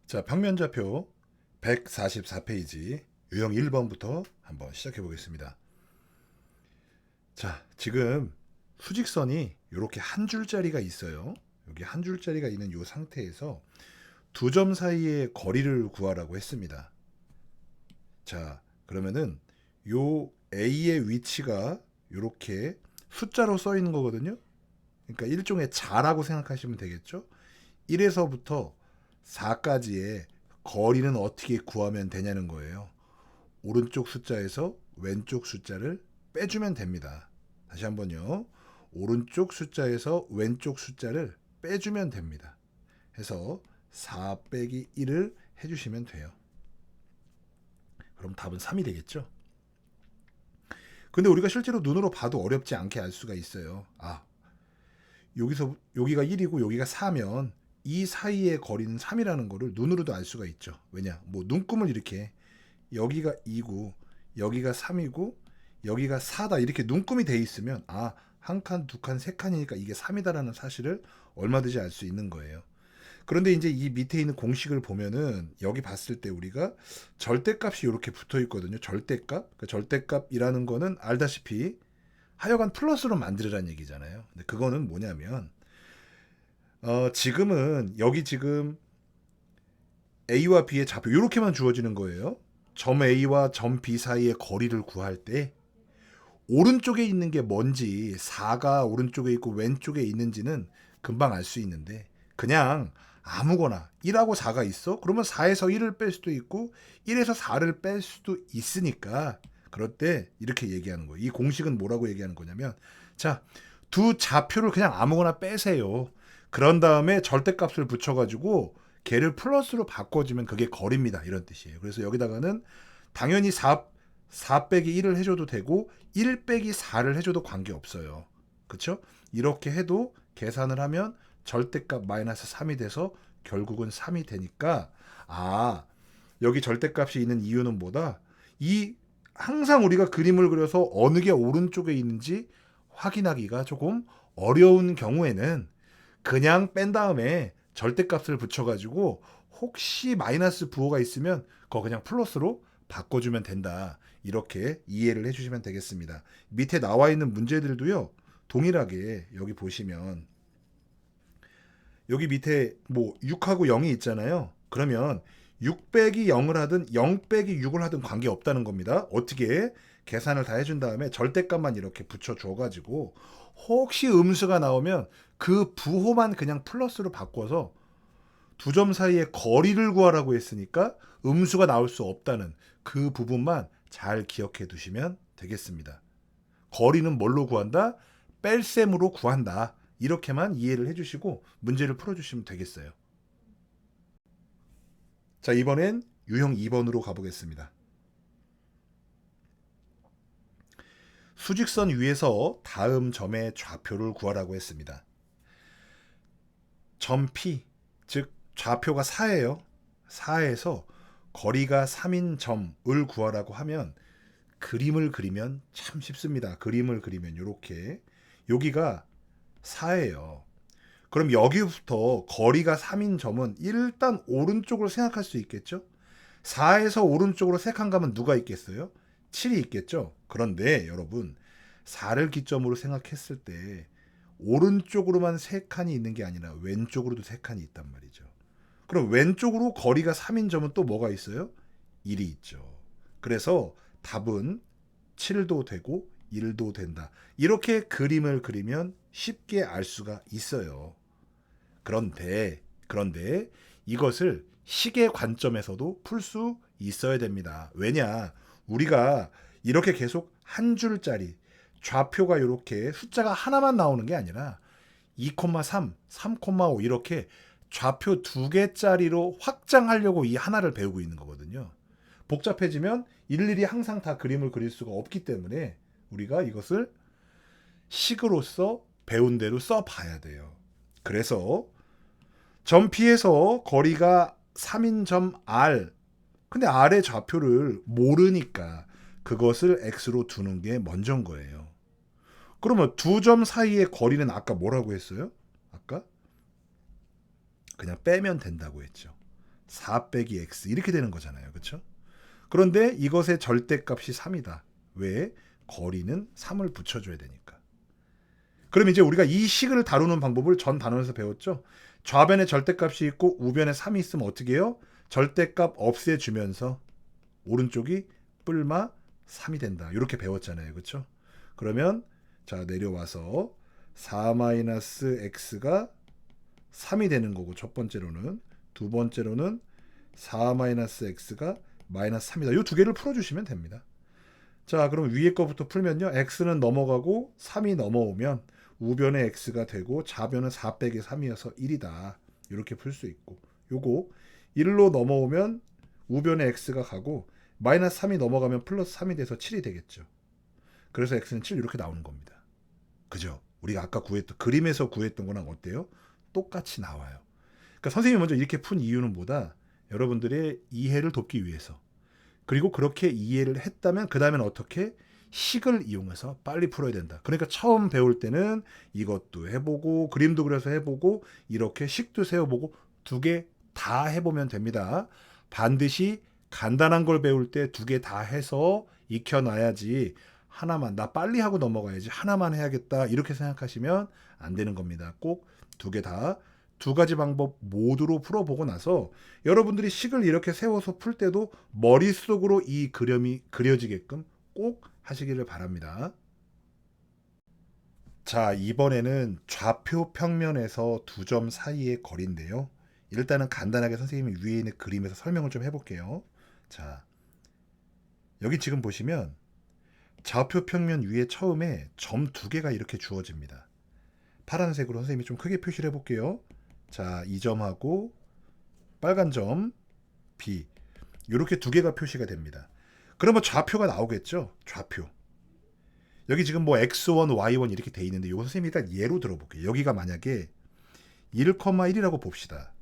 자, 평면좌표 144페이지 유형 1번부터 한번 시작해 보겠습니다. 자, 지금 수직선이 이렇게 한 줄짜리가 있어요. 여기 한 줄짜리가 있는 이 상태에서 두 점 사이의 거리를 구하라고 했습니다. 자, 그러면은 요 A의 위치가 이렇게 숫자로 써 있는 거거든요. 그러니까 일종의 자라고 생각하시면 되겠죠. 1에서부터 4까지의 거리는 어떻게 구하면 되냐는 거예요. 오른쪽 숫자에서 왼쪽 숫자를 빼주면 됩니다. 다시 한번요. 오른쪽 숫자에서 왼쪽 숫자를 빼주면 됩니다. 해서 4 빼기 1을 해주시면 돼요. 그럼 답은 3이 되겠죠? 근데 우리가 실제로 눈으로 봐도 어렵지 않게 알 수가 있어요. 아, 여기가 1이고 여기가 4면 이 사이의 거리는 3이라는 거를 눈으로도 알 수가 있죠. 왜냐? 뭐 눈금을 이렇게 여기가 2고 여기가 3이고 여기가 4다 이렇게 눈금이 돼 있으면 아, 한 칸, 두 칸, 세 칸이니까 이게 3이다라는 사실을 얼마든지 알 수 있는 거예요. 그런데 이제 이 밑에 있는 공식을 보면은 여기 봤을 때 우리가 절대값이 이렇게 붙어 있거든요. 절대값. 그 절대값이라는 거는 알다시피 하여간 플러스로 만들으라는 얘기잖아요. 근데 그거는 뭐냐면 지금은 여기 지금 A와 B의 좌표 이렇게만 주어지는 거예요. 점 A와 점 B 사이의 거리를 구할 때 오른쪽에 있는 게 뭔지 4가 오른쪽에 있고 왼쪽에 있는지는 금방 알 수 있는데 그냥 아무거나 1하고 4가 있어? 그러면 4에서 1을 뺄 수도 있고 1에서 4를 뺄 수도 있으니까 그럴 때 이렇게 얘기하는 거예요. 이 공식은 뭐라고 얘기하는 거냐면 자, 두 좌표를 그냥 아무거나 빼세요. 그런 다음에 절대값을 붙여가지고 걔를 플러스로 바꿔주면 그게 거리입니다. 이런 뜻이에요. 그래서 여기다가는 당연히 4 빼기 1을 해줘도 되고 1 빼기 4를 해줘도 관계없어요. 그쵸? 이렇게 해도 계산을 하면 절대값 마이너스 3이 돼서 결국은 3이 되니까 아, 여기 절대값이 있는 이유는 뭐다? 이 항상 우리가 그림을 그려서 어느 게 오른쪽에 있는지 확인하기가 조금 어려운 경우에는 그냥 뺀 다음에 절대값을 붙여가지고 혹시 마이너스 부호가 있으면 그거 그냥 플러스로 바꿔주면 된다. 이렇게 이해를 해주시면 되겠습니다. 밑에 나와 있는 문제들도요. 동일하게 여기 보시면 여기 밑에 뭐 6하고 0이 있잖아요. 그러면 6 빼기 0을 하든 0 빼기 6을 하든 관계없다는 겁니다. 어떻게 계산을 다 해준 다음에 절대값만 이렇게 붙여줘가지고 혹시 음수가 나오면 그 부호만 그냥 플러스로 바꿔서 두 점 사이의 거리를 구하라고 했으니까 음수가 나올 수 없다는 그 부분만 잘 기억해 두시면 되겠습니다. 거리는 뭘로 구한다? 뺄셈으로 구한다. 이렇게만 이해를 해주시고 문제를 풀어주시면 되겠어요. 자, 이번엔 유형 2번으로 가보겠습니다. 수직선 위에서 다음 점의 좌표를 구하라고 했습니다. 점 P, 즉 좌표가 4예요. 4에서 거리가 3인 점을 구하라고 하면 그림을 그리면 참 쉽습니다. 그림을 그리면 이렇게 여기가 4예요. 그럼 여기부터 거리가 3인 점은 일단 오른쪽으로 생각할 수 있겠죠? 4에서 오른쪽으로 3칸 가면 누가 있겠어요? 7이 있겠죠? 그런데 여러분 4를 기점으로 생각했을 때 오른쪽으로만 3칸이 있는 게 아니라 왼쪽으로도 3칸이 있단 말이죠. 그럼 왼쪽으로 거리가 3인 점은 또 뭐가 있어요? 1이 있죠. 그래서 답은 7도 되고 1도 된다. 이렇게 그림을 그리면 쉽게 알 수가 있어요. 그런데 이것을 식의 관점에서도 풀 수 있어야 됩니다. 왜냐? 우리가 이렇게 계속 한 줄짜리 좌표가 이렇게 숫자가 하나만 나오는 게 아니라 2,3, 3,5 이렇게 좌표 두 개짜리로 확장하려고 이 하나를 배우고 있는 거거든요. 복잡해지면 일일이 항상 다 그림을 그릴 수가 없기 때문에 우리가 이것을 식으로서 배운 대로 써봐야 돼요. 그래서 점 P에서 거리가 3인 점 R. 근데 R의 좌표를 모르니까 그것을 X로 두는 게 먼저인 거예요. 그러면 두 점 사이의 거리는 아까 뭐라고 했어요? 아까 그냥 빼면 된다고 했죠. 4 빼기 x 이렇게 되는 거잖아요. 그렇죠? 그런데 이것의 절대값이 3이다. 왜? 거리는 3을 붙여줘야 되니까. 그럼 이제 우리가 이 식을 다루는 방법을 전 단원에서 배웠죠. 좌변에 절대값이 있고 우변에 3이 있으면 어떻게 해요? 절대값 없애주면서 오른쪽이 뿔마 3이 된다. 이렇게 배웠잖아요. 그렇죠? 그러면 자 내려와서 4-x가 3이 되는 거고 첫 번째로는, 두 번째로는 4-x가 마이너스 3이다. 이 두 개를 풀어주시면 됩니다. 자 그럼 위에 거부터 풀면요. x는 넘어가고 3이 넘어오면 우변에 x가 되고 좌변은 4 빼기 3이어서 1이다. 이렇게 풀 수 있고, 요거 1로 넘어오면 우변에 x가 가고 마이너스 3이 넘어가면 플러스 3이 돼서 7이 되겠죠. 그래서 x는 7 이렇게 나오는 겁니다. 그죠? 우리가 아까 구했던 그림에서 구했던 거랑 어때요? 똑같이 나와요. 그러니까 선생님이 먼저 이렇게 푼 이유는 뭐다? 여러분들의 이해를 돕기 위해서. 그리고 그렇게 이해를 했다면 그 다음에는 어떻게? 식을 이용해서 빨리 풀어야 된다. 그러니까 처음 배울 때는 이것도 해보고 그림도 그려서 해보고 이렇게 식도 세워보고 두 개 다 해보면 됩니다. 반드시 간단한 걸 배울 때 두 개 다 해서 익혀놔야지 하나만 나 빨리 하고 넘어가야지 하나만 해야겠다 이렇게 생각하시면 안 되는 겁니다. 꼭 두 개 다 두 가지 방법 모두로 풀어보고 나서 여러분들이 식을 이렇게 세워서 풀 때도 머릿속으로 이 그림이 그려지게끔 꼭 하시기를 바랍니다. 자, 이번에는 좌표 평면에서 두 점 사이의 거리인데요. 일단은 간단하게 선생님이 위에 있는 그림에서 설명을 좀 해볼게요. 자, 여기 지금 보시면 좌표 평면 위에 처음에 점 두 개가 이렇게 주어집니다. 파란색으로 선생님이 좀 크게 표시를 해볼게요. 자, 이 점하고 빨간 점 B 이렇게 두 개가 표시가 됩니다. 그러면 좌표가 나오겠죠? 좌표. 여기 지금 뭐 x1, y1 이렇게 돼 있는데 이거 선생님이 일단 예로 들어볼게요. 여기가 만약에 1,1이라고 봅시다.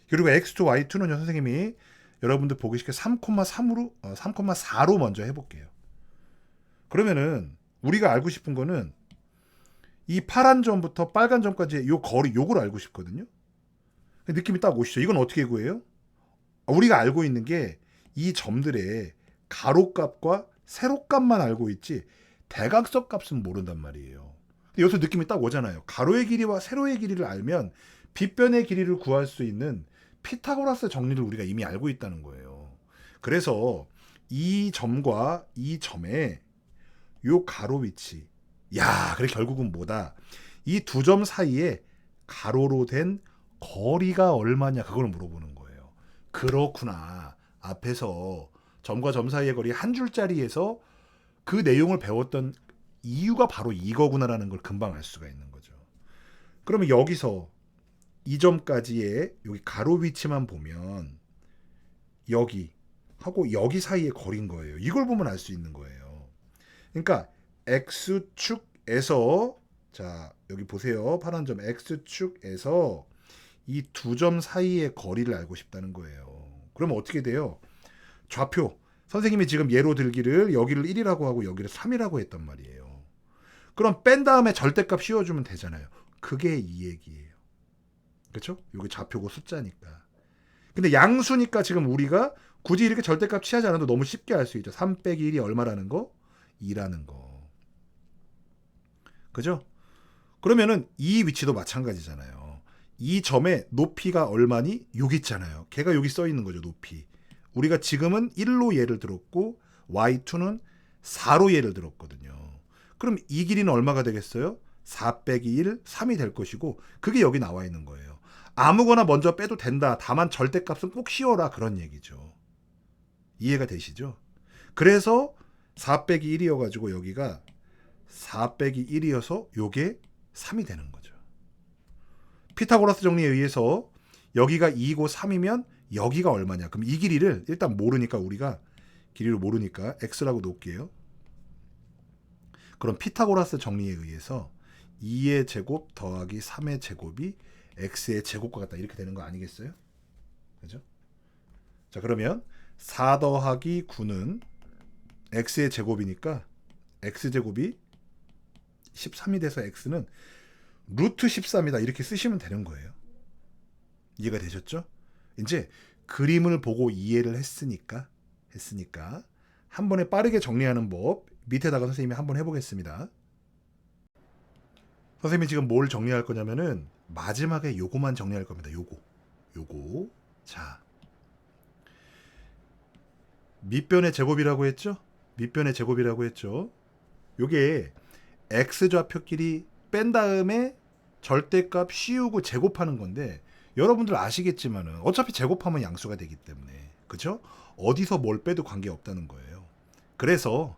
그리고 x2, y2는요 선생님이 여러분들 보기 쉽게 3,3으로 3,4로 먼저 해볼게요. 그러면은 우리가 알고 싶은 거는 이 파란 점부터 빨간 점까지 요 거리 요걸 알고 싶거든요. 느낌이 딱 오시죠? 이건 어떻게 구해요? 우리가 알고 있는 게 이 점들의 가로값과 세로값만 알고 있지 대각선 값은 모른단 말이에요. 여기서 느낌이 딱 오잖아요. 가로의 길이와 세로의 길이를 알면 빗변의 길이를 구할 수 있는 피타고라스 정리를 우리가 이미 알고 있다는 거예요. 그래서 이 점과 이 점의 요 가로 위치, 야, 그래 결국은 뭐다? 이 두 점 사이에 가로로 된 거리가 얼마냐 그걸 물어보는 거예요. 그렇구나. 앞에서 점과 점 사이의 거리 한 줄짜리에서 그 내용을 배웠던 이유가 바로 이거구나라는 걸 금방 알 수가 있는 거죠. 그러면 여기서 이 점까지의 여기 가로 위치만 보면 여기 하고 여기 사이의 거리인 거예요. 이걸 보면 알 수 있는 거예요. 그러니까 x축에서 자 여기 보세요. 파란 점 x축에서 이 두 점 사이의 거리를 알고 싶다는 거예요. 그러면 어떻게 돼요? 좌표 선생님이 지금 예로 들기를 여기를 1이라고 하고 여기를 3이라고 했단 말이에요. 그럼 뺀 다음에 절대값 씌워주면 되잖아요. 그게 이 얘기예요. 그렇죠? 여기 좌표고 숫자니까. 근데 양수니까 지금 우리가 굳이 이렇게 절대값 취하지 않아도 너무 쉽게 알 수 있죠. 3 빼기 1이 얼마라는 거? 2라는 거. 그죠? 그러면은 이 위치도 마찬가지잖아요. 이 점의 높이가 얼마니? 여기 있잖아요. 걔가 여기 써 있는 거죠. 높이. 우리가 지금은 1로 예를 들었고 y2는 4로 예를 들었거든요. 그럼 이 길이는 얼마가 되겠어요? 4 빼기 1, 3이 될 것이고 그게 여기 나와 있는 거예요. 아무거나 먼저 빼도 된다. 다만 절대값은 꼭 씌워라. 그런 얘기죠. 이해가 되시죠? 그래서 4 빼기 1이어가지고 여기가 4 빼기 1이어서 요게 3이 되는 거죠. 피타고라스 정리에 의해서 여기가 2고 3이면 여기가 얼마냐? 그럼 이 길이를 일단 모르니까 우리가 길이를 모르니까 x라고 놓을게요. 그럼 피타고라스 정리에 의해서 2의 제곱 더하기 3의 제곱이 x의 제곱과 같다 이렇게 되는 거 아니겠어요? 그죠? 자 그러면 4 더하기 9는 x의 제곱이니까 x제곱이 13이 돼서 x는 루트 13이다 이렇게 쓰시면 되는 거예요. 이해가 되셨죠? 이제 그림을 보고 이해를 했으니까 한 번에 빠르게 정리하는 법 밑에다가 선생님이 한번 해보겠습니다. 선생님이 지금 뭘 정리할 거냐면은 마지막에 요거만 정리할 겁니다. 요거. 자, 밑변의 제곱이라고 했죠? 요게 x좌표끼리 뺀 다음에 절대값 씌우고 제곱하는 건데 여러분들 아시겠지만은 어차피 제곱하면 양수가 되기 때문에 그쵸? 어디서 뭘 빼도 관계없다는 거예요. 그래서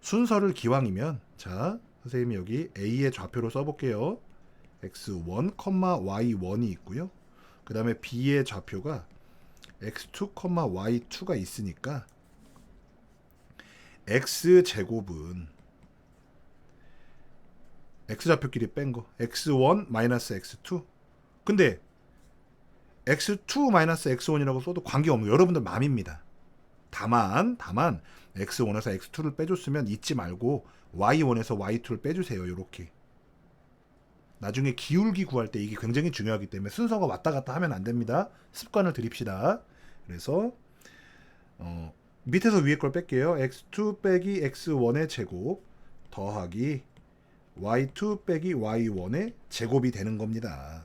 순서를 기왕이면 자 선생님이 여기 A의 좌표로 써볼게요. x1, y1이 있고요. 그 다음에 B의 좌표가 x2, y2가 있으니까 x제곱은 x좌표끼리 뺀 거 x1 마이너스 x2 근데 x2 마이너스 x1이라고 써도 관계없는 여러분들 맘입니다. 다만 x1에서 x2를 빼줬으면 잊지 말고 y1에서 y2를 빼주세요. 요렇게 나중에 기울기 구할 때 이게 굉장히 중요하기 때문에 순서가 왔다 갔다 하면 안 됩니다. 습관을 들입시다. 그래서 밑에서 위에 걸 뺄게요. x2 빼기 x1의 제곱 더하기 y2 빼기 y1의 제곱이 되는 겁니다.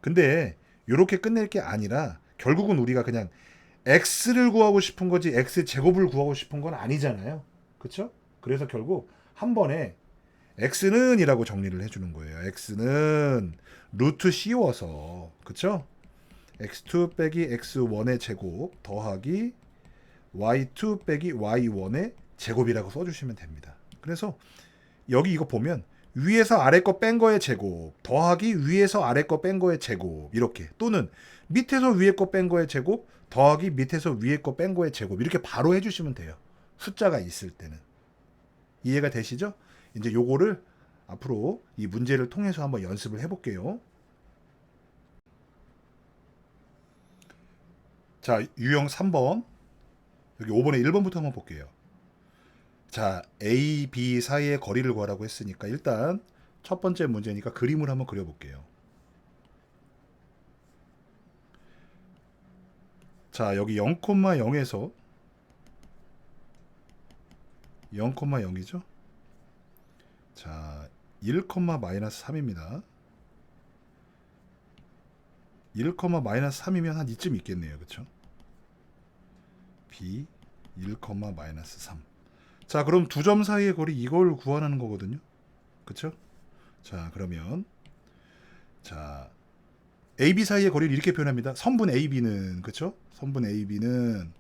근데 이렇게 끝낼 게 아니라 결국은 우리가 그냥 x를 구하고 싶은 거지 x 제곱을 구하고 싶은 건 아니잖아요. 그쵸? 그래서 결국 한 번에 x는 이라고 정리를 해주는 거예요. x는 루트 씌워서 그쵸? x2 빼기 x1의 제곱 더하기 y2 빼기 y1의 제곱이라고 써주시면 됩니다. 그래서 여기 이거 보면 위에서 아래 거 뺀 거의 제곱 더하기 위에서 아래 거 뺀 거의 제곱 이렇게 또는 밑에서 위에 거 뺀 거의 제곱 더하기 밑에서 위에 거 뺀 거의 제곱 이렇게 바로 해주시면 돼요. 숫자가 있을 때는. 이해가 되시죠? 이제 요거를 앞으로 이 문제를 통해서 한번 연습을 해볼게요. 자, 유형 3번 여기 5번에 1번부터 한번 볼게요. 자, A, B 사이의 거리를 구하라고 했으니까 일단 첫 번째 문제니까 그림을 한번 그려볼게요. 자, 여기 0,0에서 0,0이죠? 자, 1,-3입니다. 1,-3이면 한 이쯤 있겠네요. 그쵸? B 1,-3. 자, 그럼 두 점 사이의 거리 이걸 구하라는 거거든요. 그쵸? 자, 그러면 자, AB 사이의 거리를 이렇게 표현합니다. 선분 AB는 그쵸? 선분 AB는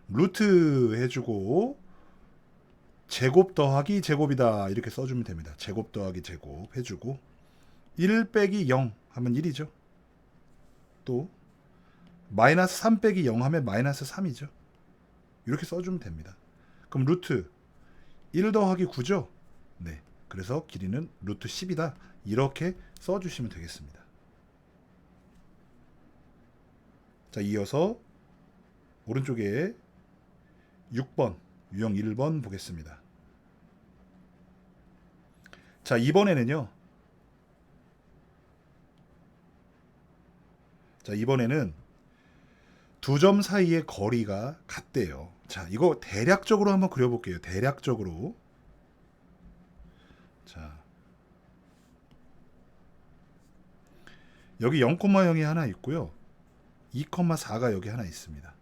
루트 해주고 제곱 더하기 제곱이다 이렇게 써주면 됩니다. 제곱 더하기 제곱 해주고 1 빼기 0 하면 1이죠. 또 마이너스 3 빼기 0 하면 마이너스 3이죠. 이렇게 써주면 됩니다. 그럼 루트 1 더하기 9죠. 네, 그래서 길이는 루트 10이다 이렇게 써주시면 되겠습니다. 자, 이어서 오른쪽에 6번 유형 1번 보겠습니다. 자, 이번에는 두 점 사이의 거리가 같대요. 자, 이거 대략적으로 한번 그려볼게요. 대략적으로. 자, 여기 0,0이 하나 있고요. 2,4가 여기 하나 있습니다.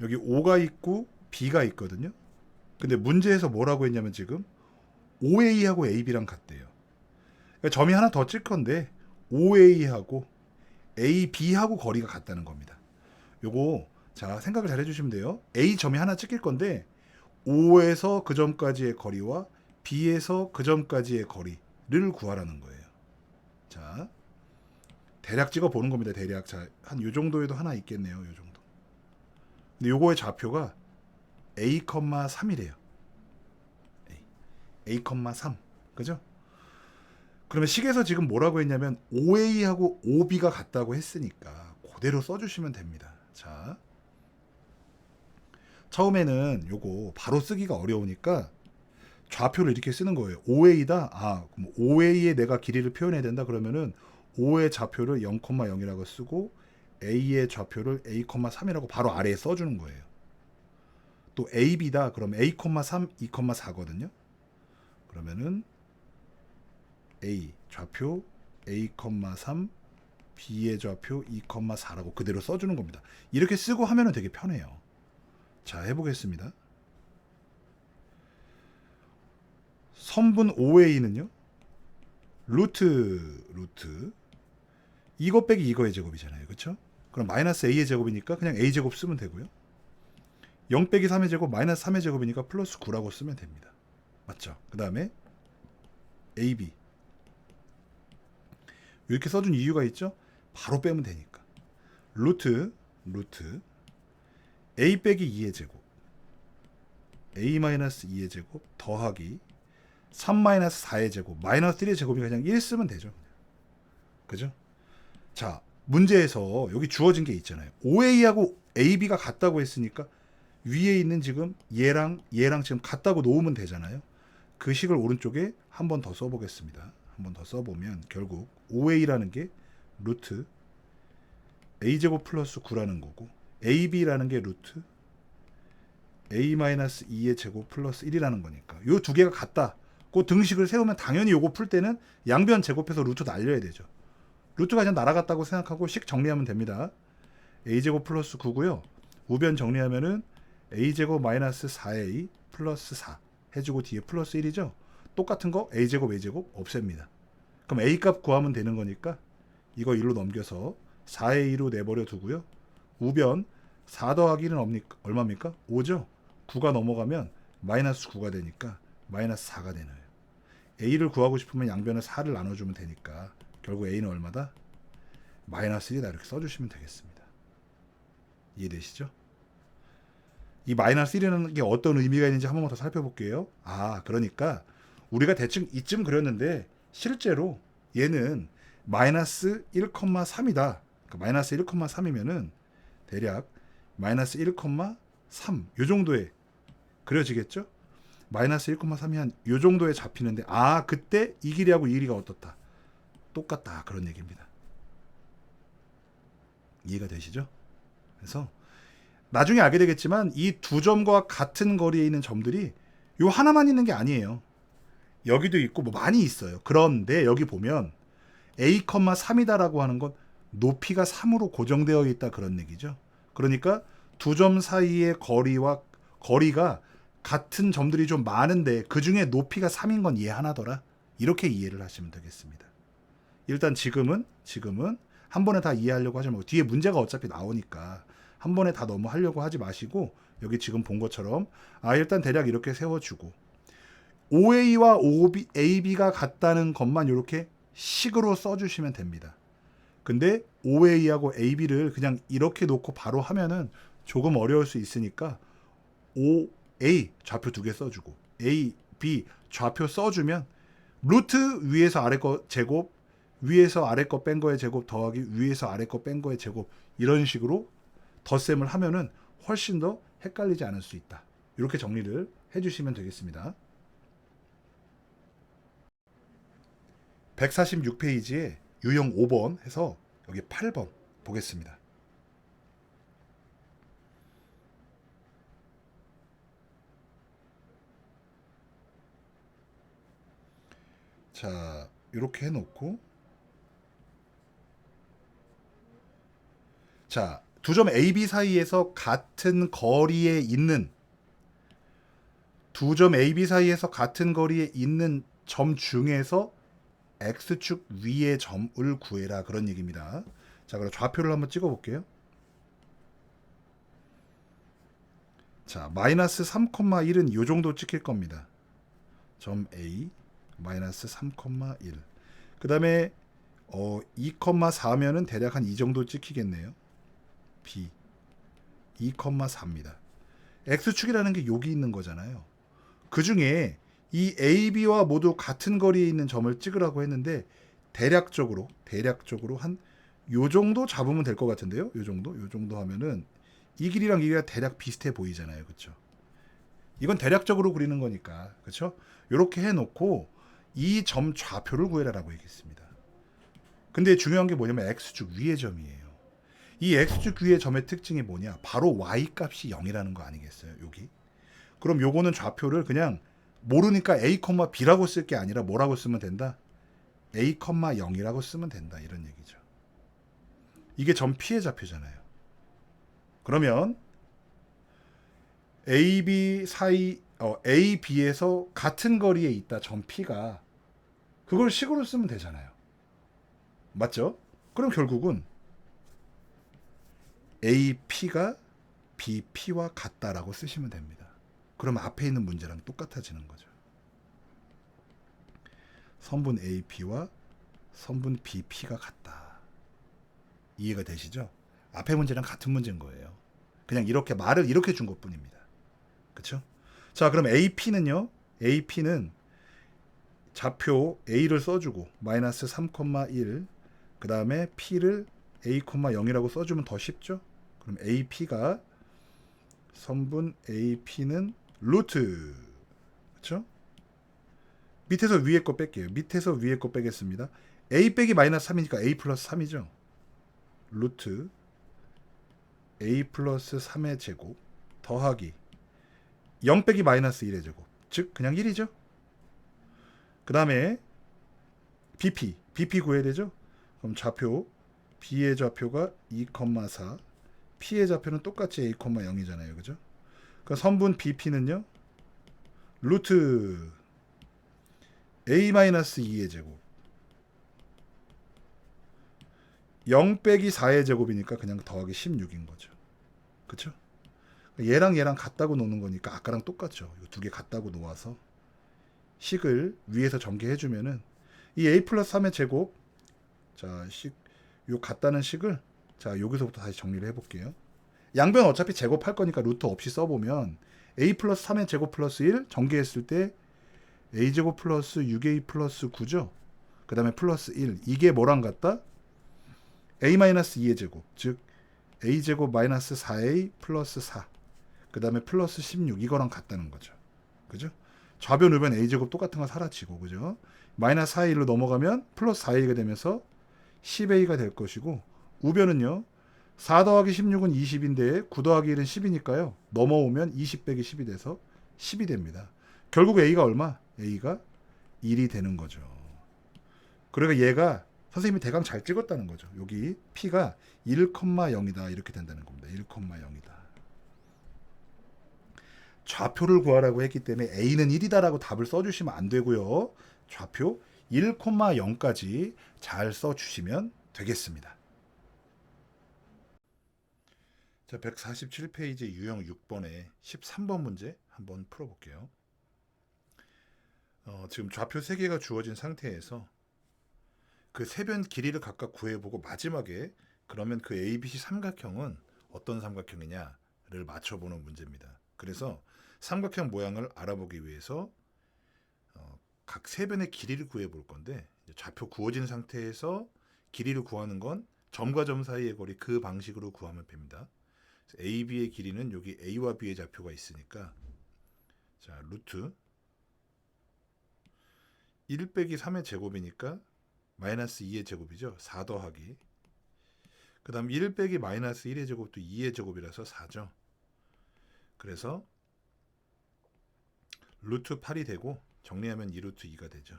여기 5가 있고 B가 있거든요. 근데 문제에서 뭐라고 했냐면 지금 OA하고 AB랑 같대요. 그러니까 점이 하나 더 찔 건데 OA하고 AB하고 거리가 같다는 겁니다. 요거 자 생각을 잘 해주시면 돼요. A 점이 하나 찍힐 건데 O에서 그 점까지의 거리와 B에서 그 점까지의 거리를 구하라는 거예요. 자 대략 찍어 보는 겁니다. 대략 자 한 요 정도에도 하나 있겠네요. 요 정도. 근데 요거의 좌표가 A,3이래요. A,3 그죠? 그러면 식에서 지금 뭐라고 했냐면 OA하고 OB가 같다고 했으니까 그대로 써주시면 됩니다. 자 처음에는 요거 바로 쓰기가 어려우니까 좌표를 이렇게 쓰는 거예요. OA다. 아 그럼 OA에 내가 길이를 표현해야 된다. 그러면은 O의 좌표를 0,0이라고 쓰고 A의 좌표를 A,3이라고 바로 아래에 써주는 거예요. 또 AB다. 그럼 A,3, 2,4거든요. 그러면은 A 좌표 A,3, B의 좌표 2,4라고 그대로 써주는 겁니다. 이렇게 쓰고 하면은 되게 편해요. 자, 해보겠습니다. 선분 OA는요. 루트 이거 빼기 이거의 제곱이잖아요. 그렇죠? 그럼 마이너스 A의 제곱이니까 그냥 A 제곱 쓰면 되고요. 0 빼기 3의 제곱 마이너스 3의 제곱이니까 플러스 9라고 쓰면 됩니다. 맞죠? 그 다음에 AB 이렇게 써준 이유가 있죠? 바로 빼면 되니까. 루트 A 빼기 2의 제곱 A 마이너스 2의 제곱 더하기 3 마이너스 4의 제곱 마이너스 3의 제곱이 그냥 1 쓰면 되죠. 그죠? 자, 문제에서 여기 주어진 게 있잖아요. OA하고 AB가 같다고 했으니까 위에 있는 지금 얘랑 지금 같다고 놓으면 되잖아요. 그 식을 오른쪽에 한 번 더 써보겠습니다. 한 번 더 써보면 결국 OA라는 게 루트 A제곱 플러스 9라는 거고 AB라는 게 루트 A-2의 제곱 플러스 1이라는 거니까 요 두 개가 같다. 그 등식을 세우면 당연히 요거 풀 때는 양변 제곱해서 루트 날려야 되죠. 루트가 그냥 날아갔다고 생각하고 식 정리하면 됩니다. A제곱 플러스 9고요. 우변 정리하면은 A제곱 마이너스 4A 플러스 4 해주고 뒤에 플러스 1이죠. 똑같은 거 A제곱 A제곱 없앱니다. 그럼 A값 구하면 되는 거니까 이거 1로 넘겨서 4A2로 내버려 두고요. 우변 4 더하기는 얼마입니까? 5죠. 9가 넘어가면 마이너스 9가 되니까 마이너스 4가 되나요. A를 구하고 싶으면 양변에 4를 나눠주면 되니까 결국 A는 얼마다? 마이너스 1이다 이렇게 써주시면 되겠습니다. 이해되시죠? 이 마이너스 1이라는 게 어떤 의미가 있는지 한 번만 더 살펴볼게요. 아, 그러니까 우리가 대충 이쯤 그렸는데 실제로 얘는 마이너스 1,3이다. 그러니까 마이너스 1,3이면은 대략 마이너스 1,3 요 정도에 그려지겠죠? 마이너스 1,3이 한 요 정도에 잡히는데 아, 그때 이 길이하고 이 길이가 어떻다? 똑같다. 그런 얘기입니다. 이해가 되시죠? 그래서 나중에 알게 되겠지만 이 두 점과 같은 거리에 있는 점들이 요 하나만 있는 게 아니에요. 여기도 있고 뭐 많이 있어요. 그런데 여기 보면 A,3이다라고 하는 건 높이가 3으로 고정되어 있다 그런 얘기죠. 그러니까 두 점 사이의 거리가 같은 점들이 좀 많은데 그 중에 높이가 3인 건 얘 하나더라. 이렇게 이해를 하시면 되겠습니다. 일단 지금은 한 번에 다 이해하려고 하지 말고 뒤에 문제가 어차피 나오니까 한 번에 다 너무 하려고 하지 마시고 여기 지금 본 것처럼 일단 대략 이렇게 세워주고 OA와 AB가 같다는 것만 이렇게 식으로 써주시면 됩니다. 근데 OA하고 AB를 그냥 이렇게 놓고 바로 하면은 조금 어려울 수 있으니까 OA 좌표 두 개 써주고 AB 좌표 써주면 루트 위에서 아래 거 제곱 위에서 아래 거 뺀 거의 제곱 더하기 위에서 아래 거 뺀 거의 제곱 이런 식으로 덧셈을 하면은 훨씬 더 헷갈리지 않을 수 있다. 이렇게 정리를 해주시면 되겠습니다. 146페이지에 유형 5번 해서 여기 8번 보겠습니다. 자, 이렇게 해놓고 자, 두 점 AB 사이에서 같은 거리에 있는 점 중에서 X축 위의 점을 구해라 그런 얘기입니다. 자, 그럼 좌표를 한번 찍어 볼게요. 자, 마이너스 3,1은 요 정도 찍힐 겁니다. 점 A 마이너스 3,1. 그 다음에 2,4면은 대략 한 이 정도 찍히겠네요. B 2,4입니다. X축이라는 게 여기 있는 거잖아요. 그 중에 이 AB와 모두 같은 거리에 있는 점을 찍으라고 했는데 대략적으로 한 요 정도 잡으면 될 것 같은데요. 요 정도 하면은 이 길이랑 이 길이가 대략 비슷해 보이잖아요. 그렇죠? 이건 대략적으로 그리는 거니까. 그렇죠? 요렇게 해 놓고 이 점 좌표를 구해라라고 얘기했습니다. 근데 중요한 게 뭐냐면 X축 위의 점이에요. 이 x축 위의 점의 특징이 뭐냐? 바로 y 값이 0이라는 거 아니겠어요? 여기. 그럼 요거는 좌표를 그냥 모르니까 a, b라고 쓸 게 아니라 뭐라고 쓰면 된다? a, 0이라고 쓰면 된다. 이런 얘기죠. 이게 점 P의 좌표잖아요. 그러면 A, B 사이 A, B에서 같은 거리에 있다 점 P가 그걸 식으로 쓰면 되잖아요. 맞죠? 그럼 결국은 AP가 BP와 같다라고 쓰시면 됩니다. 그럼 앞에 있는 문제랑 똑같아지는 거죠. 선분 AP와 선분 BP가 같다. 이해가 되시죠? 앞에 문제랑 같은 문제인 거예요. 그냥 이렇게 말을 이렇게 준 것뿐입니다. 그렇죠? 자, 그럼 AP는요. AP는 좌표 A를 써주고 마이너스 3,1 그 다음에 P를 A, 0이라고 써주면 더 쉽죠? 그럼 AP가 선분 AP는 루트 그렇죠? 밑에서 위에 거 뺄게요. 밑에서 위에 거 빼겠습니다. A 빼기 마이너스 3이니까 A 플러스 3이죠. 루트 A 플러스 3의 제곱 더하기 0 빼기 마이너스 1의 제곱 즉 그냥 1이죠. 그 다음에 BP 구해야 되죠. 그럼 좌표 B의 좌표가 2,4 P의 좌표는 똑같이 A, 0이잖아요. 그죠? 그러니까 선분 BP는요. 루트 A-2의 제곱 0 빼기 4의 제곱이니까 그냥 더하기 16인 거죠. 그쵸? 얘랑 얘랑 같다고 놓는 거니까 아까랑 똑같죠. 두 개 같다고 놓아서 식을 위에서 전개해주면은 이 A 플러스 3의 제곱 자, 요 같다는 식을 자, 여기서부터 다시 정리를 해볼게요. 양변 어차피 제곱할 거니까 루트 없이 써보면 A 플러스 3의 제곱 플러스 1 전개했을 때 A제곱 플러스 6A 플러스 9죠. 그 다음에 플러스 1 이게 뭐랑 같다? A-2의 제곱 즉 A제곱 마이너스 4A 플러스 4 그 다음에 플러스 16 이거랑 같다는 거죠. 그죠? 좌변 우변 A제곱 똑같은 거 사라지고 그죠? 마이너스 4A로 넘어가면 플러스 4A가 되면서 10A가 될 것이고 우변은요 4 더하기 16은 20인데 9 더하기 1은 10이니까요 넘어오면 20 빼기 10이 돼서 10이 됩니다. 결국 A가 얼마? A가 1이 되는 거죠. 그러니까 얘가 선생님이 대강 잘 찍었다는 거죠. 여기 P가 1,0이다 이렇게 된다는 겁니다. 1,0이다. 좌표를 구하라고 했기 때문에 A는 1이다라고 답을 써주시면 안 되고요. 좌표 1,0까지 잘 써주시면 되겠습니다. 자, 147페이지 유형 6번에 13번 문제 한번 풀어볼게요. 지금 좌표 3개가 주어진 상태에서 그 세변 길이를 각각 구해보고 마지막에 그러면 그 ABC 삼각형은 어떤 삼각형이냐를 맞춰보는 문제입니다. 그래서 삼각형 모양을 알아보기 위해서 각 세변의 길이를 구해볼 건데 좌표 구워진 상태에서 길이를 구하는 건 점과 점 사이의 거리 그 방식으로 구하면 됩니다. AB의 길이는 여기 A와 B의 좌표가 있으니까 자 루트 1 빼기 3의 제곱이니까 마이너스 2의 제곱이죠. 4 더하기 그 다음 1 빼기 마이너스 1의 제곱도 2의 제곱이라서 4죠. 그래서 루트 8이 되고 정리하면 2루트 2가 되죠.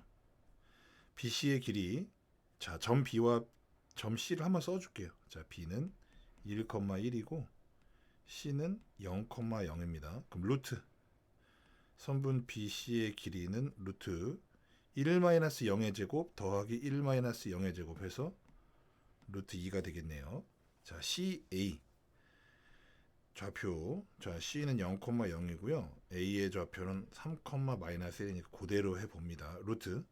BC의 길이 자, 점 B와 점 C를 한번 써줄게요. 자, B는 1,1이고 C는 0,0입니다. 그럼 루트 선분 BC의 길이는 루트 1-0의 제곱 더하기 1-0의 제곱 해서 루트 2가 되겠네요. 자, CA 좌표 자 C는 0,0이고요. A의 좌표는 3,-1이니까 그대로 해봅니다. 루트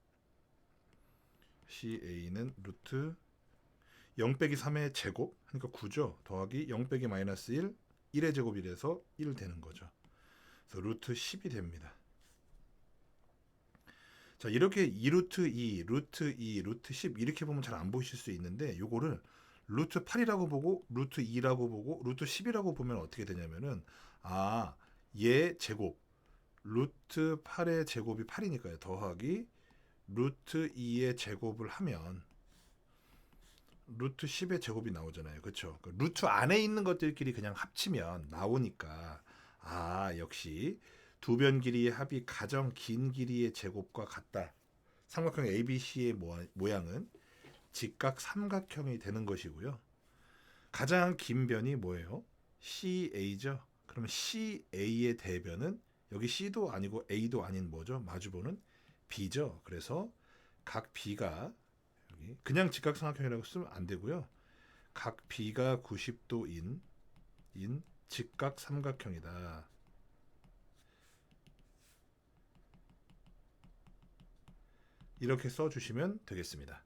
CA는 루트 0 빼기 3의 제곱 그러니까 9죠. 더하기 0 빼기 마이너스 1 1의 제곱이 돼서 1 되는 거죠. 그래서 루트 10이 됩니다. 자 이렇게 2루트 2, 루트 2, 루트 10 이렇게 보면 잘 안 보이실 수 있는데 요거를 루트 8이라고 보고 루트 2라고 보고 루트 10이라고 보면 어떻게 되냐면은 얘 제곱 루트 8의 제곱이 8이니까요. 더하기 루트 2의 제곱을 하면 루트 10의 제곱이 나오잖아요. 그렇죠? 그 루트 안에 있는 것들끼리 그냥 합치면 나오니까 역시 두 변 길이의 합이 가장 긴 길이의 제곱과 같다. 삼각형 ABC의 모양은 직각 삼각형이 되는 것이고요. 가장 긴 변이 뭐예요? CA죠. 그러면 CA의 대변은 여기 C도 아니고 A도 아닌 뭐죠? 마주보는 B죠. 그래서 각 B가 여기 그냥 직각삼각형이라고 쓰면 안 되고요. 각 B가 90도인 직각삼각형이다. 이렇게 써주시면 되겠습니다.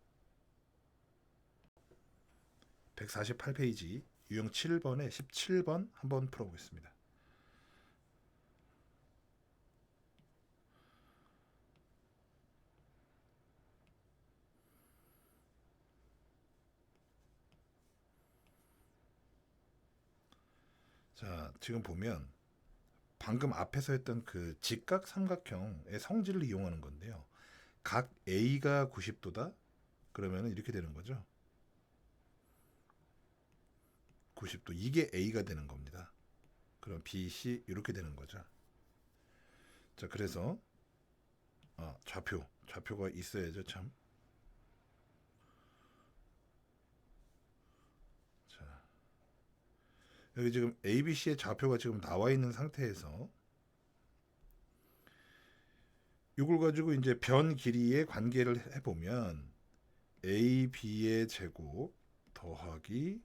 148페이지 유형 7번에 17번 한번 풀어보겠습니다. 자, 지금 보면 방금 앞에서 했던 그 직각 삼각형의 성질을 이용하는 건데요. 각 A가 90도다? 그러면 이렇게 되는 거죠. 90도. 이게 A가 되는 겁니다. 그럼 B, C 이렇게 되는 거죠. 자, 그래서 좌표가 있어야죠, 참. 자, 여기 지금 ABC의 좌표가 지금 나와 있는 상태에서 이걸 가지고 이제 변 길이의 관계를 해보면 AB의 제곱 더하기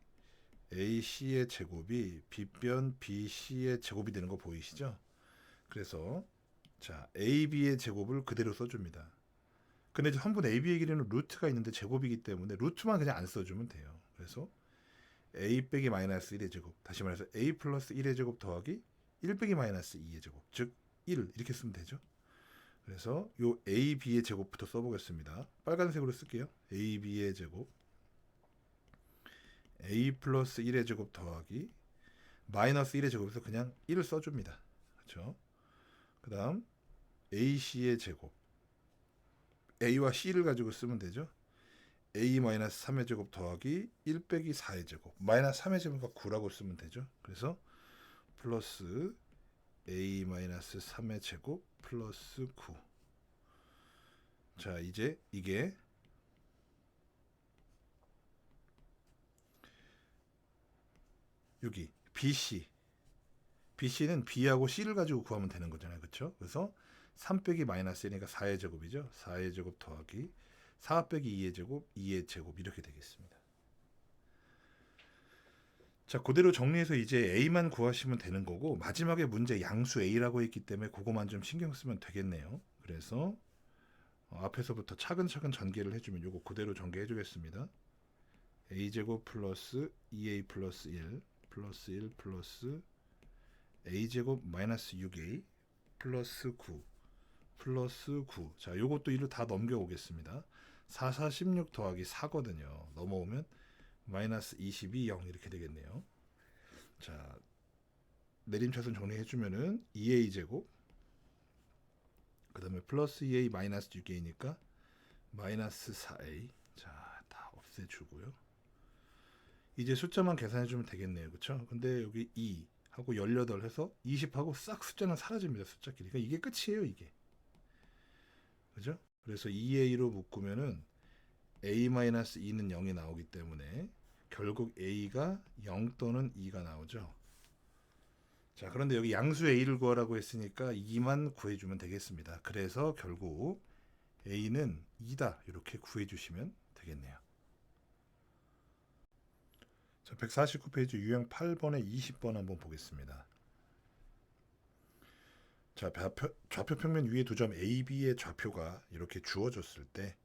AC의 제곱이 B변 BC의 제곱이 되는 거 보이시죠? 그래서 자 AB의 제곱을 그대로 써줍니다. 근데 이제 한분 AB의 길이는 루트가 있는데 제곱이기 때문에 루트만 그냥 안 써주면 돼요. 그래서 A 빼기 마이너스 1의 제곱, 다시 말해서 A 플러스 1의 제곱 더하기 1 빼기 마이너스 2의 제곱, 즉 1 이렇게 쓰면 되죠. 그래서 요 A, B의 제곱부터 써보겠습니다. 빨간색으로 쓸게요. A, B의 제곱 A 플러스 1의 제곱 더하기 마이너스 1의 제곱에서 그냥 1을 써줍니다. 그렇죠? 그 다음 AC의 제곱 A와 C를 가지고 쓰면 되죠. A 마이너스 3의 제곱 더하기 1 빼기 4의 제곱 마이너스 3의 제곱과 9라고 쓰면 되죠. 그래서 플러스 A 마이너스 3의 제곱 플러스 9. 자 이제 이게 여기 BC는 B하고 C를 가지고 구하면 되는 거잖아요. 그렇죠? 그래서 3 빼기 마이너스 1이니까 4의 제곱이죠. 4의 제곱 더하기 4 빼기 2의 제곱 2의 제곱 이렇게 되겠습니다. 자, 그대로 정리해서 이제 A만 구하시면 되는 거고 마지막에 문제 양수 A라고 했기 때문에 그거만 좀 신경 쓰면 되겠네요. 그래서 앞에서부터 차근차근 전개를 해주면 요거 그대로 전개해 주겠습니다. A제곱 플러스 2A 플러스 1 플러스 1 플러스 A제곱 마이너스 6A 플러스 9 플러스 9. 자, 요것도 1로 다 넘겨오겠습니다. 4, 4, 16 더하기 4거든요. 넘어오면 마이너스 22, 0 이렇게 되겠네요. 자, 내림차순 정리해주면은 2A 제곱 그 다음에 플러스 2A 마이너스 6A니까 마이너스 4A. 자, 다 없애주고요. 이제 숫자만 계산해주면 되겠네요. 그쵸? 근데 여기 2 하고 18 해서 20하고 싹 숫자는 사라집니다. 숫자끼리. 그러니까 이게 끝이에요. 이게. 그죠? 그래서 2A로 묶으면은 A-2는 0이 나오기 때문에 결국 A가 0 또는 2가 나오죠. 자, 그런데 여기 양수 A를 구하라고 했으니까 2만 구해주면 되겠습니다. 그래서 결국 A는 2다 이렇게 구해주시면 되겠네요. 자, 149페이지 유형 8번에 20번 한번 보겠습니다. 자, 좌표 평면 위에 두 점 A, B의 좌표가 이렇게 주어졌을 때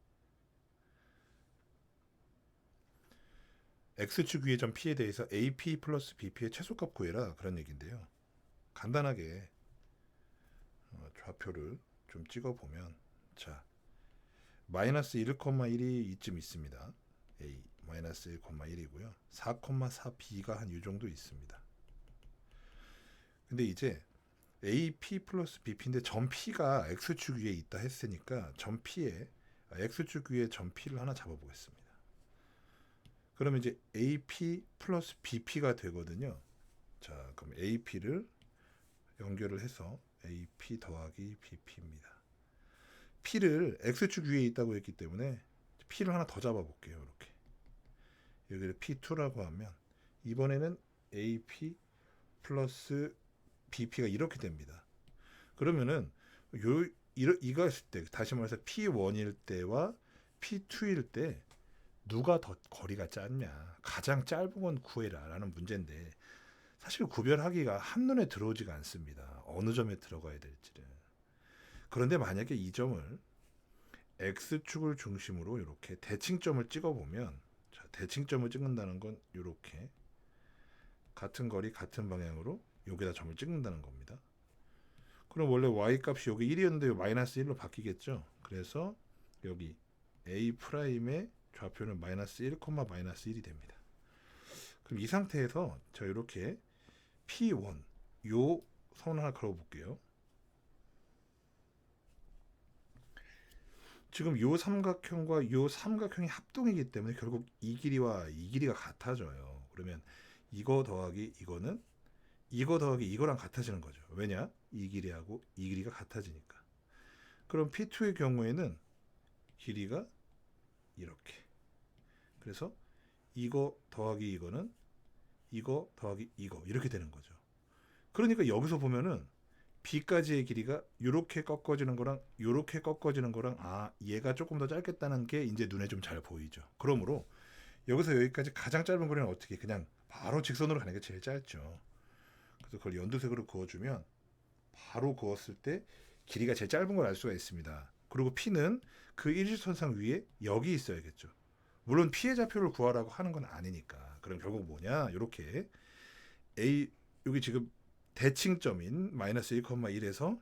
X축 위의 점 P에 대해서 AP 플러스 BP의 최소값 구해라 그런 얘기인데요. 간단하게 좌표를 좀 찍어보면 자 마이너스 1,1이 이쯤 있습니다. A 마이너스 1,1이고요. 4,4B가 한 이 정도 있습니다. 근데 이제 AP 플러스 BP인데 점 P가 X축 위에 있다 했으니까 점 P에 X축 위에 점 P를 하나 잡아보겠습니다. 그러면 이제 AP 플러스 BP가 되거든요. 자, 그럼 AP를 연결을 해서 AP 더하기 BP입니다. P를 X축 위에 있다고 했기 때문에 P를 하나 더 잡아 볼게요. 이렇게. 여기를 P2라고 하면 이번에는 AP 플러스 BP가 이렇게 됩니다. 그러면은 이거 했을 때 다시 말해서 P1일 때와 P2일 때 누가 더 거리가 짧냐, 가장 짧은 건 구해라 라는 문제인데 사실 구별하기가 한눈에 들어오지가 않습니다. 어느 점에 들어가야 될지를. 그런데 만약에 이 점을 X축을 중심으로 이렇게 대칭점을 찍어보면, 자, 대칭점을 찍는다는 건 이렇게 같은 거리 같은 방향으로 여기다 점을 찍는다는 겁니다. 그럼 원래 y 값이 여기 1이었는데 마이너스 1로 바뀌겠죠. 그래서 여기 A'의 좌표는 마이너스 1, 마이너스 1이 됩니다. 그럼 이 상태에서 저 이렇게 P1 요 선 하나 그려볼게요. 지금 요 삼각형과 요 삼각형이 합동이기 때문에 결국 이 길이와 이 길이가 같아져요. 그러면 이거 더하기 이거는 이거 더하기 이거랑 같아지는 거죠. 왜냐? 이 길이하고 이 길이가 같아지니까. 그럼 P2의 경우에는 길이가 이렇게. 그래서 이거 더하기 이거는 이거 더하기 이거 이렇게 되는 거죠. 그러니까 여기서 보면은 B까지의 길이가 이렇게 꺾어지는 거랑 이렇게 꺾어지는 거랑 얘가 조금 더 짧겠다는 게 이제 눈에 좀 잘 보이죠. 그러므로 여기서 여기까지 가장 짧은 거리는 어떻게 그냥 바로 직선으로 가는 게 제일 짧죠. 그래서 그걸 연두색으로 그어주면 바로 그었을 때 길이가 제일 짧은 걸 알 수가 있습니다. 그리고 P는 그 일직선상 위에 여기 있어야겠죠. 물론 P의 좌표를 구하라고 하는 건 아니니까. 그럼 결국 뭐냐? 이렇게 여기 지금 대칭점인 마이너스 1,1에서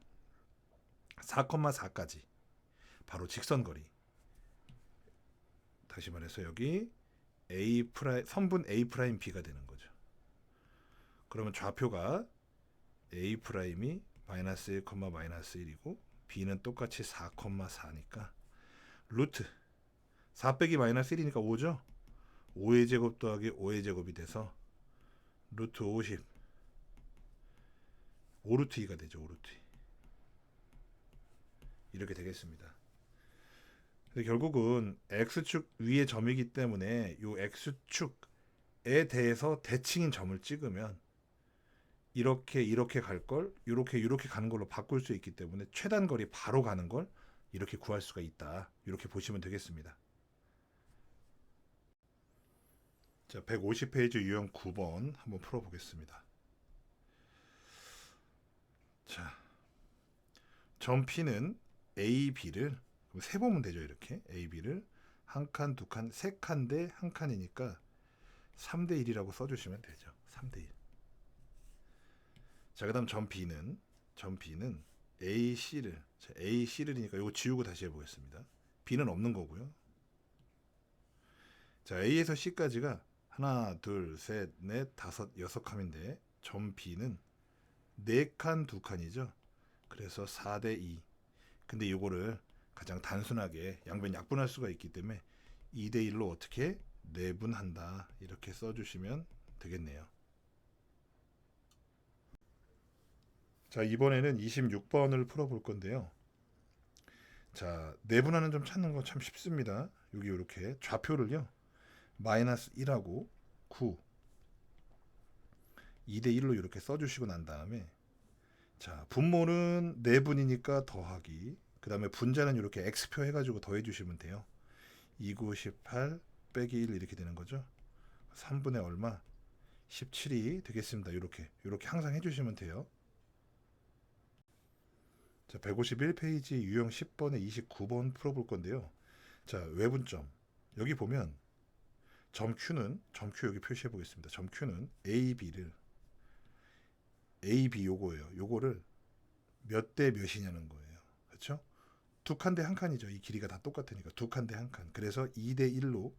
4,4까지 바로 직선거리. 다시 말해서 여기 선분 A'B가 되는 거죠. 그러면 좌표가 A'이 마이너스 1, 마이너스 1이고 B는 똑같이 4,4니까 루트 4 빼기 마이너스 1이니까 5죠. 5의 제곱 더하기 5의 제곱이 돼서 루트 50 5루트 2가 되죠. 5루트 2 이렇게 되겠습니다. 결국은 X축 위의 점이기 때문에 이 X축에 대해서 대칭인 점을 찍으면 이렇게 갈 걸 이렇게 가는 걸로 바꿀 수 있기 때문에 최단 거리 바로 가는 걸 이렇게 구할 수가 있다. 이렇게 보시면 되겠습니다. 자, 150페이지 유형 9번 한번 풀어보겠습니다. 자, 점 P는 A, B를 세 보면 되죠. 이렇게 A, B를 한 칸, 두 칸, 세 칸 대 한 칸이니까 3대 1이라고 써주시면 되죠. 3대 1. 자, 그 다음 점 B는 AC를 AC를이니까 이거 지우고 다시 해보겠습니다. B는 없는 거고요. 자, A에서 C까지가 하나, 둘, 셋, 넷, 다섯, 여섯 칸인데 점 B는 4칸, 2칸이죠. 그래서 4대 2. 근데 이거를 가장 단순하게 양변 약분할 수가 있기 때문에 2대 1로 어떻게 내분한다 이렇게 써주시면 되겠네요. 자, 이번에는 26번을 풀어볼 건데요. 자, 내분하는 점 찾는 거 참 쉽습니다. 여기 이렇게 좌표를요 마이너스 1하고 9 2대 1로 이렇게 써주시고 난 다음에 자, 분모는 내분이니까 더하기, 그 다음에 분자는 이렇게 x표 해가지고 더해주시면 돼요. 2918 빼기 1 이렇게 되는 거죠. 3분의 얼마? 17이 되겠습니다. 이렇게 항상 해주시면 돼요. 자, 151페이지 유형 10번에 29번 풀어볼 건데요. 자, 외분점 여기 보면 점 Q 여기 표시해 보겠습니다. 점 Q는 AB 요거예요. 요거를 몇 대 몇이냐는 거예요. 그렇죠? 두 칸 대 한 칸이죠. 이 길이가 다 똑같으니까 두 칸 대 한 칸. 그래서 2대 1로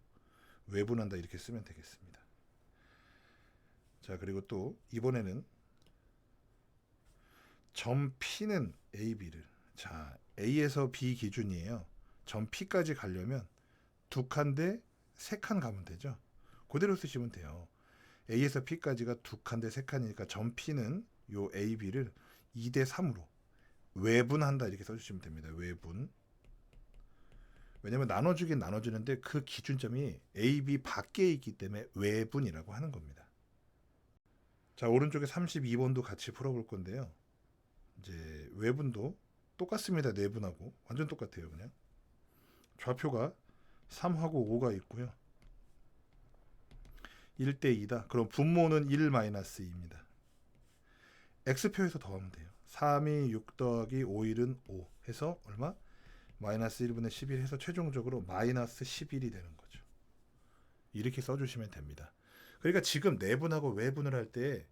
외분한다 이렇게 쓰면 되겠습니다. 자, 그리고 또 이번에는 점 P는 AB를, 자, A에서 B 기준이에요. 점 P까지 가려면 두 칸 대 세 칸 가면 되죠. 그대로 쓰시면 돼요. A에서 P까지가 2칸 대 3칸이니까 전 P는 요 A, B를 2대 3으로 외분한다 이렇게 써주시면 됩니다. 외분. 왜냐면 나눠주긴 나눠주는데 그 기준점이 A, B 밖에 있기 때문에 외분이라고 하는 겁니다. 자, 오른쪽에 32번도 같이 풀어볼 건데요. 이제 외분도 똑같습니다. 내분하고 완전 똑같아요. 그냥 좌표가 3하고 5가 있고요. 1대 2다. 그럼 분모는 1-2입니다. X표에서 더하면 돼요. 3이 6 더하기 5일은 5 해서 얼마? 마이너스 1분의 11 해서 최종적으로 마이너스 11이 되는 거죠. 이렇게 써주시면 됩니다. 그러니까 지금 내분하고 외분을 할 때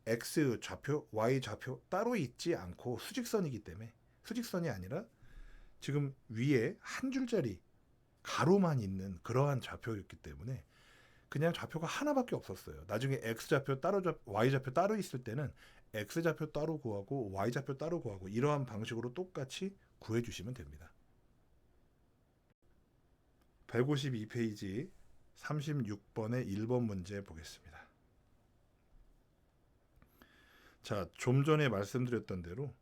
X 좌표, Y 좌표 따로 있지 않고 수직선이기 때문에 수직선이 아니라 지금 위에 한 줄짜리 가로만 있는 그러한 좌표였기 때문에 그냥 좌표가 하나밖에 없었어요. 나중에 X좌표 따로 Y좌표 따로 있을 때는 X좌표 따로 구하고 Y좌표 따로 구하고 이러한 방식으로 똑같이 구해주시면 됩니다. 152페이지 36번의 1번 문제 보겠습니다. 자, 좀 전에 말씀드렸던 대로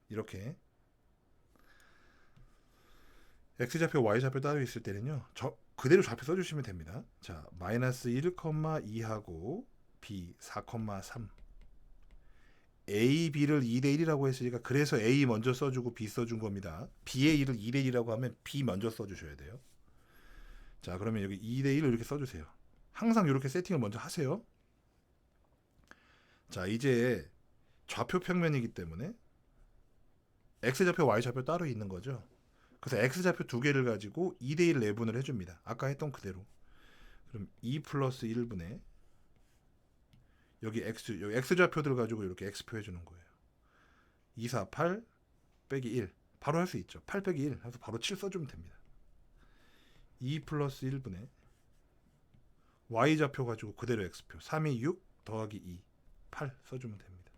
이렇게 X좌표, Y좌표 따로 있을 때는요. 그대로 좌표 써주시면 됩니다. 자, 마이너스 1,2하고 B 4,3 A, B를 2대 1이라고 했으니까 그래서 A 먼저 써주고 B 써준 겁니다. B의 1을 2대 1이라고 하면 B 먼저 써주셔야 돼요. 자, 그러면 여기 2대 1을 이렇게 써주세요. 항상 이렇게 세팅을 먼저 하세요. 자, 이제 좌표 평면이기 때문에 X좌표, Y좌표 따로 있는 거죠. 그래서 X좌표 두 개를 가지고 2대 1 내분을 해줍니다. 아까 했던 그대로. 그럼 2 플러스 1분의 여기 X좌표들 가지고 이렇게 X표 해주는 거예요. 2, 4, 8 빼기 1. 바로 할 수 있죠. 8 빼기 1 해서 바로 7 써주면 됩니다. 2 플러스 1분의 Y좌표 가지고 그대로 X표. 3이 6 더하기 2. 8 써주면 됩니다.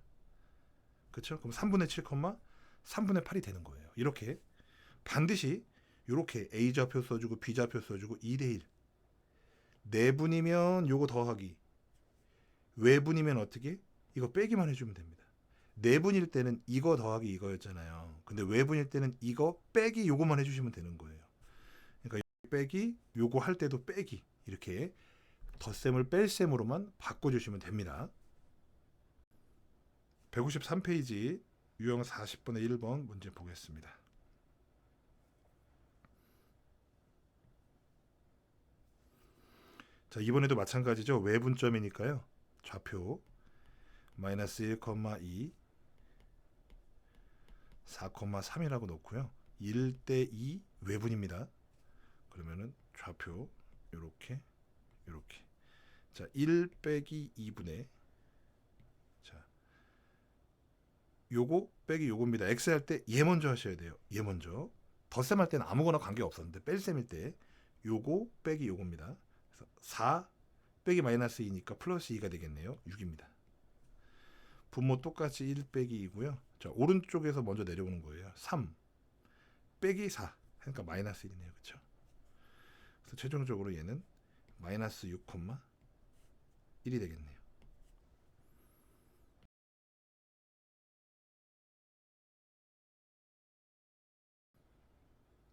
그렇죠? 그럼 3분의 7, 3분의 8이 되는 거예요. 이렇게 반드시 이렇게 A좌표 써주고 B좌표 써주고 2대 1. 내분이면 요거 더하기. 외분이면 어떻게? 이거 빼기만 해주면 됩니다. 내분일 때는 이거 더하기 이거였잖아요. 근데 외분일 때는 이거 빼기 요거만 해주시면 되는 거예요. 그러니까 빼기 요거 할 때도 빼기 이렇게 덧셈을 뺄셈으로만 바꿔주시면 됩니다. 153페이지 유형 40번의 1번 문제 보겠습니다. 자, 이번에도 마찬가지죠. 외분점이니까요. 좌표 마이너스 1,2 4,3이라고 놓고요. 1대 2 외분입니다. 그러면은 좌표 요렇게 요렇게. 자, 1 빼기 2분의 자, 요거 빼기 요겁니다. X 할 때 얘 먼저 하셔야 돼요. 얘 먼저. 덧셈 할 때는 아무거나 관계 없었는데 뺄셈일 때 요거 빼기 요겁니다. 그래서 4 빼기 마이너스 2니까 플러스 2가 되겠네요. 6입니다. 분모 똑같이 1 빼기 2고요. 자, 오른쪽에서 먼저 내려오는 거예요. 3 빼기 4 그러니까 마이너스 1이네요. 그렇죠? 그래서 최종적으로 얘는 마이너스 6,1이 되겠네요.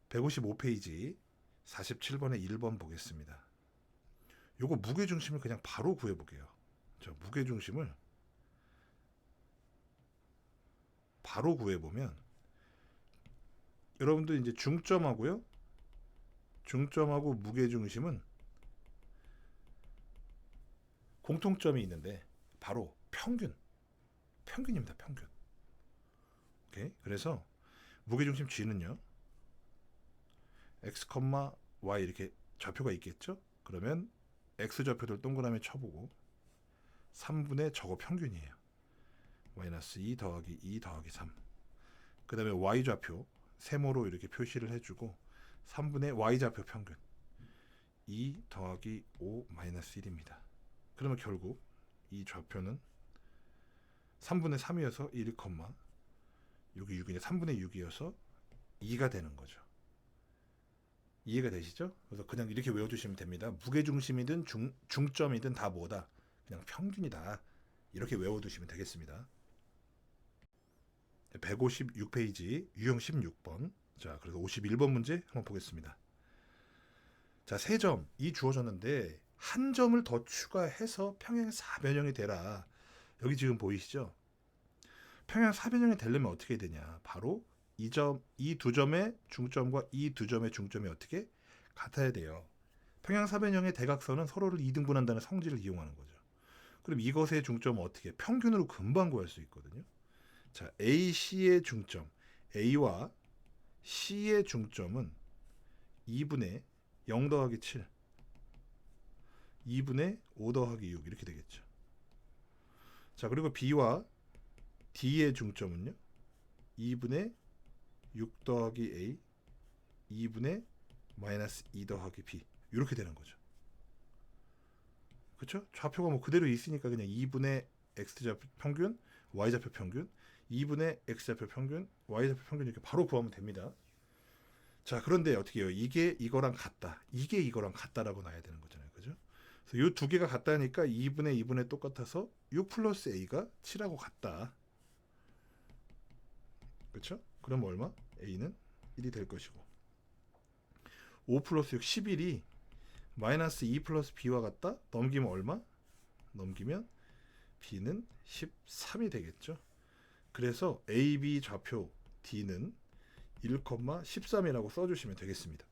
(155페이지) 47번의 1번 보겠습니다. 요거 무게중심을 그냥 바로 구해볼게요. 자, 무게중심을 바로 구해보면 여러분들 이제 중점하고요. 중점하고 무게중심은 공통점이 있는데 바로 평균입니다. 평균. 오케이. 그래서 무게중심 G는요. X, Y 이렇게 좌표가 있겠죠? 그러면 X좌표들 동그라미 쳐보고 3분의 저거 평균이에요. 마이너스 2 더하기 2 더하기 3. 그 다음에 Y좌표 세모로 이렇게 표시를 해주고 3분의 Y좌표 평균 2 더하기 5 마이너스 1입니다. 그러면 결국 이 좌표는 3분의 3이어서 1, 여기 6이네 3분의 6이어서 2가 되는 거죠. 이해가 되시죠? 그래서 그냥 이렇게 외워두시면 됩니다. 무게중심이든 중점이든 다 뭐다? 그냥 평균이다. 이렇게 외워두시면 되겠습니다. 156페이지 유형 16번. 자, 그래서 51번 문제 한번 보겠습니다. 자, 3점이 주어졌는데 한 점을 더 추가해서 평행 사변형이 되라. 여기 지금 보이시죠? 평행 사변형이 되려면 어떻게 되냐? 바로 이 두 점의 중점과 이 두 점의 중점이 어떻게 같아야 돼요. 평행 사변형의 대각선은 서로를 이등분한다는 성질을 이용하는 거죠. 그럼 이것의 중점은 어떻게? 평균으로 금방 구할 수 있거든요. 자, AC의 중점, A와 C의 중점은 2분의 0 더하기 7, 2분의 5 더하기 6 이렇게 되겠죠. 자, 그리고 B와 D의 중점은요, 2분의 6 더하기 A, 2분의 마이너스 2 더하기 B 이렇게 되는 거죠. 그렇죠? 좌표가 뭐 그대로 있으니까 그냥 2분의 X좌표 평균, Y좌표 평균, 2분의 X좌표 평균, Y좌표 평균 이렇게 바로 구하면 됩니다. 자, 그런데 어떻게 해요? 이게 이거랑 같다. 이게 이거랑 같다라고 놔야 되는 거잖아요. 그죠? 그래서 이 두 개가 같다니까 2분의 2분의 똑같아서 6 플러스 A가 7하고 같다. 그렇죠? 그럼 얼마? A는 1이 될 것이고 5 플러스 6 11이 마이너스 2 플러스 B와 같다? 넘기면 얼마? 넘기면 B는 13이 되겠죠. 그래서 AB 좌표 D는 1,13이라고 써주시면 되겠습니다.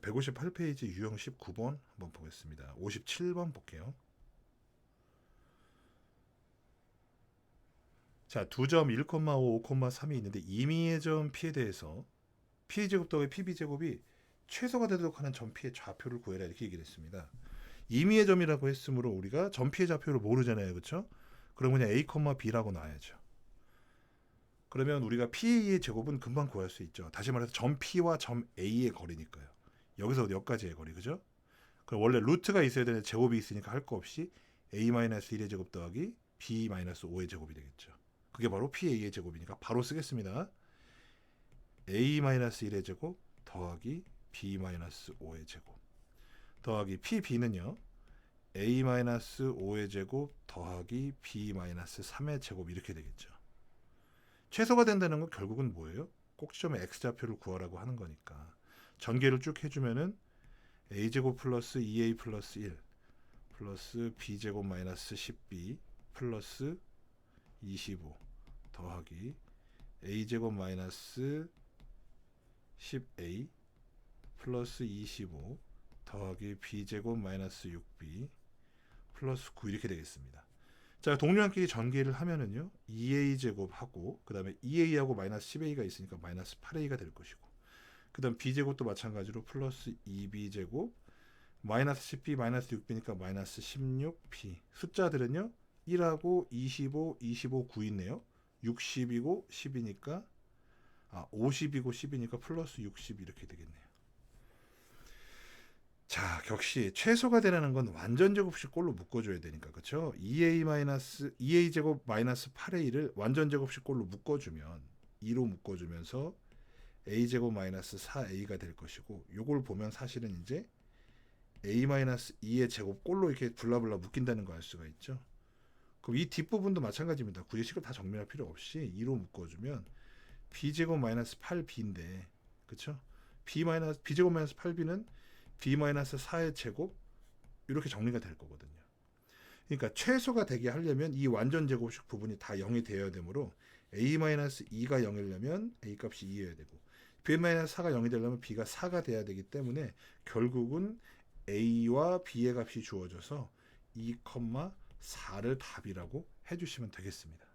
158페이지 유형 19번 한번 보겠습니다. 57번 볼게요. 자, 두 점 1,5, 5,3이 있는데 임의의 점 P에 대해서 P제곱 더하기 PB제곱이 최소가 되도록 하는 점 P의 좌표를 구해라 이렇게 얘기를 했습니다. 임의의 점이라고 했으므로 우리가 점 P의 좌표를 모르잖아요. 그렇죠? 그럼 그냥 A, B라고 놔야죠. 그러면 우리가 P의 제곱은 금방 구할 수 있죠. 다시 말해서 점 P와 점 A의 거리니까요. 여기서 여기까지의 거리, 그죠? 그럼 원래 루트가 있어야 되는데 제곱이 있으니까 할 거 없이 A-1의 제곱 더하기 B-5의 제곱이 되겠죠. 그게 바로 PA의 제곱이니까 바로 쓰겠습니다. A-1의 제곱 더하기 B-5의 제곱 더하기 PB는요. A-5의 제곱 더하기 B-3의 제곱 이렇게 되겠죠. 최소가 된다는 건 결국은 뭐예요? 꼭지점의 X좌표를 구하라고 하는 거니까 전개를 쭉 해주면은 A제곱 플러스 2A 플러스 1 플러스 B제곱 마이너스 10B 플러스 25 더하기 A제곱 마이너스 10A 플러스 25 더하기 B제곱 마이너스 6B 플러스 9 이렇게 되겠습니다. 자, 동료한끼리 전개를 하면은요 2A제곱하고 그 다음에 2A하고 마이너스 10A가 있으니까 마이너스 8A가 될 것이고 그 다음 B제곱도 마찬가지로 플러스 2B제곱 마이너스 10B 마이너스 6B니까 마이너스 16B 숫자들은요 1하고 25, 25, 9 있네요. 60이고 10이니까 50이고 10이니까 플러스 60 이렇게 되겠네요. 자, 역시 최소가 되라는 건 완전 제곱식 꼴로 묶어줘야 되니까 그렇죠? 2A 제곱 마이너스 8A를 완전 제곱식 꼴로 묶어주면 2로 묶어주면서 A 제곱 마이너스 4A가 될 것이고 요걸 보면 사실은 이제 A-2의 제곱 꼴로 이렇게 블라블라 묶인다는 거 알 수가 있죠. 그럼 이 뒷부분도 마찬가지입니다. 굳이 식을 다 정리할 필요 없이 2로 묶어주면 B제곱 마이너스 8B인데 그쵸? B제곱 마이너스 8B는 B 마이너스 4의 제곱 이렇게 정리가 될 거거든요. 그러니까 최소가 되게 하려면 이 완전 제곱식 부분이 다 0이 되어야 되므로 A-2가 0이려면 A 값이 2여야 되고 B-4가 0이 되려면 B가 4가 돼야 되기 때문에 결국은 A와 B의 값이 주어져서 2,4를 답이라고 해주시면 되겠습니다.